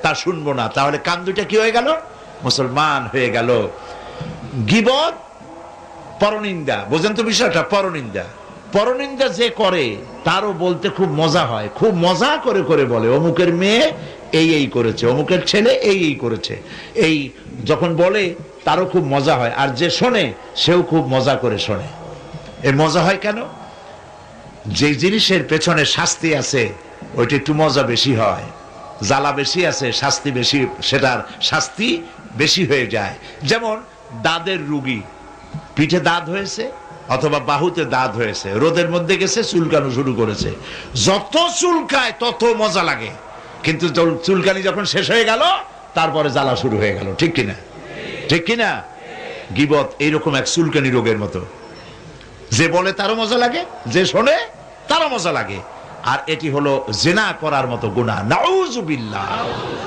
তা শুনবো না, তাহলে কান দুইটা কি হয়ে গেল? মুসলমান হয়ে গেল। গীবত পরনিন্দা, বোঝেন তো বিষয়টা? পরনিন্দা, পরনিন্দা যে করে তারও বলতে খুব মজা হয়, খুব মজা করে করে বলে অমুকের মেয়ে এই এই করেছে, অমুকের ছেলে এই এই করেছে, এই যখন বলে তারও খুব মজা হয়, আর যে শোনে সেও খুব মজা করে শোনে। এর মজা হয় কেন? যে জিনিসের পেছনে শাস্তি আছে ওইটা একটু মজা বেশি হয়, জ্বালা বেশি আছে শাস্তি বেশি, সেটার শাস্তি বেশি হয়ে যায়। যেমন দাঁতের রুগী, পিঠে দাঁত হয়েছে অথবা বাহুতে দাঁত হয়েছে, রোদের মধ্যে গেছে, চুলকানো শুরু করেছে, যত চুলকায় তত মজা লাগে, কিন্তু চুলকানি যখন শেষ হয়ে গেল তারপরে জ্বালা শুরু হয়ে গেল। ঠিক কিনা? ঠিক কিনা? গীবত এইরকম এক চুলকানি রোগের মতো, যে বলে তারও মজা লাগে, যে শোনে তারও মজা লাগে। আর এটি হলো জিনা করার মতো গুনাহ, নাউযুবিল্লাহ।